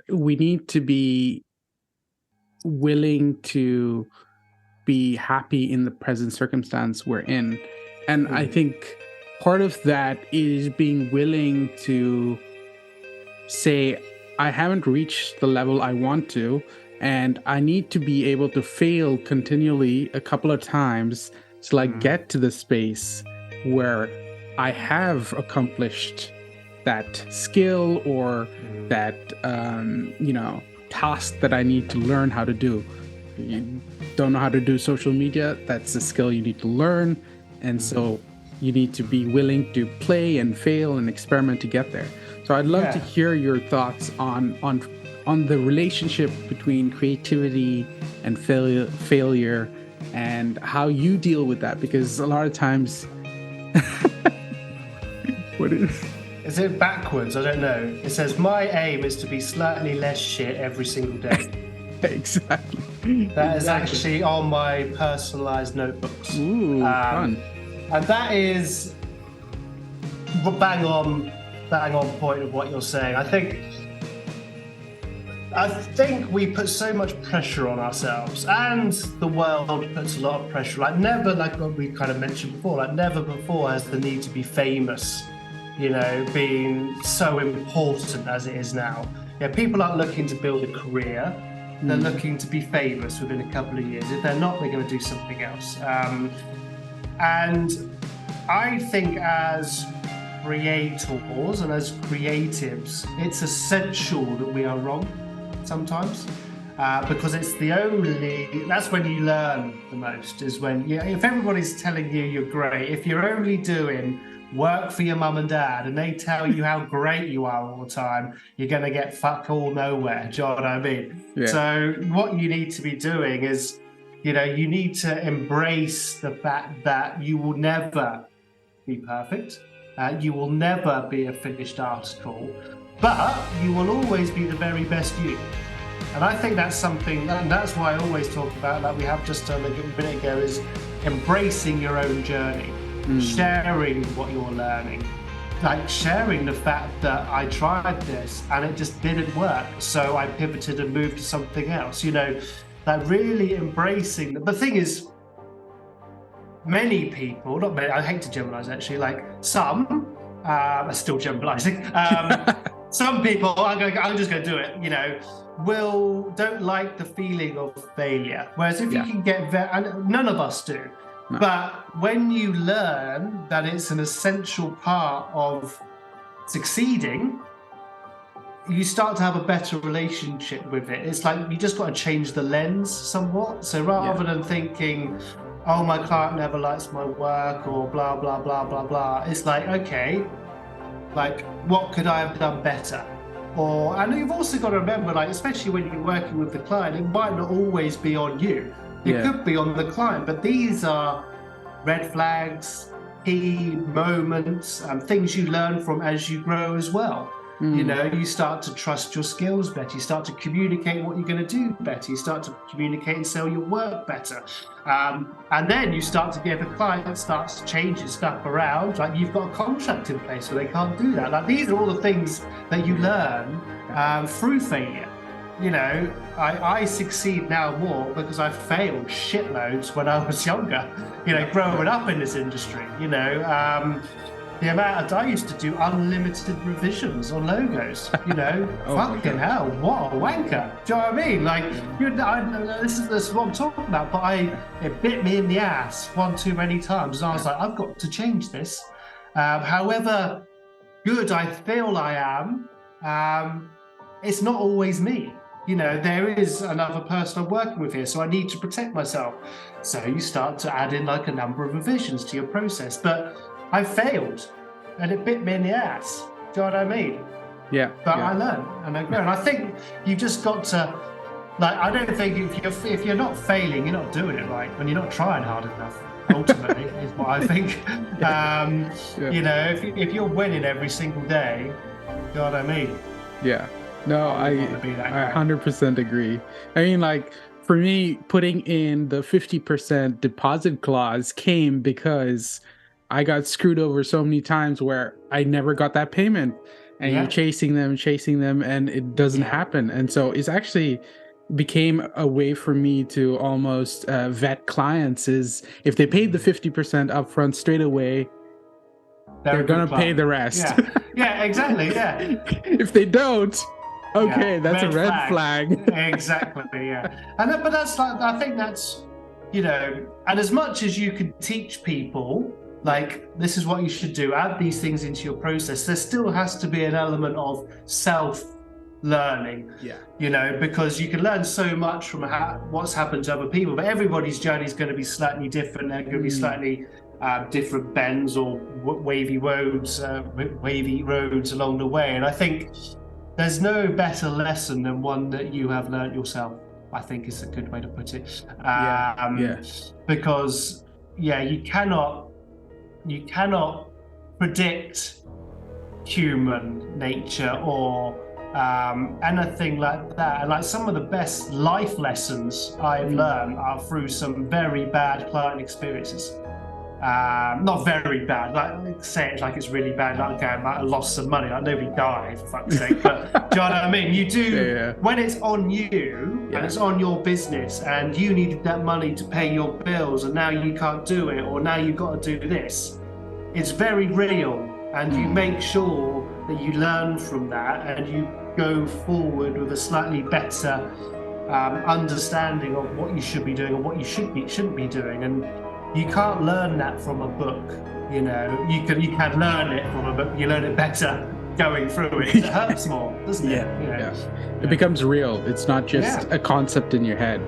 we need to be willing to be happy in the present circumstance we're in. And I think part of that is being willing to say, I haven't reached the level I want to, and I need to be able to fail continually a couple of times till I get to the space where I have accomplished that skill or that, task that I need to learn how to do. You don't know how to do social media, that's a skill you need to learn. And so you need to be willing to play and fail and experiment to get there. So I'd love to hear your thoughts on the relationship between creativity and failure and how you deal with that, because a lot of times what is it backwards? I don't know. It says my aim is to be slightly less shit every single day. Exactly. That is actually on my personalized notebooks. Ooh, fun. And that is bang on point of what you're saying. I think we put so much pressure on ourselves, and the world puts a lot of pressure. Like what we kind of mentioned before, never before has the need to be famous, being so important as it is now. Yeah, people aren't looking to build a career. They're looking to be famous within a couple of years. If they're not, they're going to do something else. And I think as creators and as creatives, it's essential that we are wrong sometimes, because that's when you learn the most, is when, if everybody's telling you you're great, if you're only doing work for your mum and dad and they tell you how great you are all the time, you're going to get fuck all nowhere. Do you know what I mean? Yeah. So what you need to be doing is, you need to embrace the fact that you will never be perfect. You will never be a finished article, but you will always be the very best you. And I think that's something, and that's why I always talk about, like we have just done a minute ago, is embracing your own journey, sharing what you're learning, like sharing the fact that I tried this and it just didn't work, so I pivoted and moved to something else. Like really embracing. The thing is, many people, not many, I hate to generalize actually, like some, are still generalizing, some people, I'm just going to do it, don't like the feeling of failure. Whereas if you can get, and none of us do, but when you learn that it's an essential part of succeeding, you start to have a better relationship with it. It's like you just got to change the lens somewhat. So rather than thinking, oh, my client never likes my work or blah, blah, blah, blah, blah, it's like, okay, like what could I have done better? And you've also got to remember, like, especially when you're working with the client, it might not always be on you. It could be on the client, but these are red flags, key moments, and things you learn from as you grow as well. You start to trust your skills better. You start to communicate what you're going to do better. You start to communicate and sell your work better. And then you start to get, the client starts to change his stuff around. Like you've got a contract in place where they can't do that. Like these are all the things that you learn through failure. I succeed now more because I failed shitloads when I was younger, growing up in this industry, the amount I used to do unlimited revisions on logos, fucking hell, what a wanker. Do you know what I mean? Like, this is what I'm talking about, but it bit me in the ass one too many times. And I was like, I've got to change this. However good I feel I am, it's not always me. There is another person I'm working with here, so I need to protect myself. So you start to add in like a number of revisions to your process. But I failed, and it bit me in the ass. Do you know what I mean? Yeah. But I learned, and I grew. And I think you've just got to, like, I don't think if you're not failing, you're not doing it right. When you're not trying hard enough, ultimately, is what I think. If you're winning every single day, you know what I mean? Yeah. No, I 100% agree. I mean, like, for me, putting in the 50% deposit clause came because I got screwed over so many times where I never got that payment. and you're chasing them, and it doesn't happen. And so it's actually became a way for me to almost vet clients. Is if they paid the 50% upfront straight away, they're gonna pay the rest. Yeah, exactly. Yeah. If they don't, okay, that's a red flag. Exactly. Yeah. But that's like, I think that's, and as much as you could teach people, like, this is what you should do, add these things into your process, there still has to be an element of self-learning. Because you can learn so much from what's happened to other people, but everybody's journey is going to be slightly different. They're going to be slightly different bends or wavy roads along the way. And I think there's no better lesson than one that you have learned yourself, I think is a good way to put it. Because you cannot predict human nature or anything like that. And like, some of the best life lessons I've learned are through some very bad client experiences. Not very bad, like say it like it's really bad, like, okay, I might have lost some money, like nobody died, for fuck's sake. But do you know what I mean? You do, when it's on you and it's on your business and you needed that money to pay your bills and now you can't do it, or now you've got to do this, it's very real. And you make sure that you learn from that and you go forward with a slightly better understanding of what you should be doing and what you shouldn't be doing. And you can't learn that from a book. You can learn it from a book. You learn it better going through it. It hurts more, doesn't it? It becomes real. It's not just a concept in your head.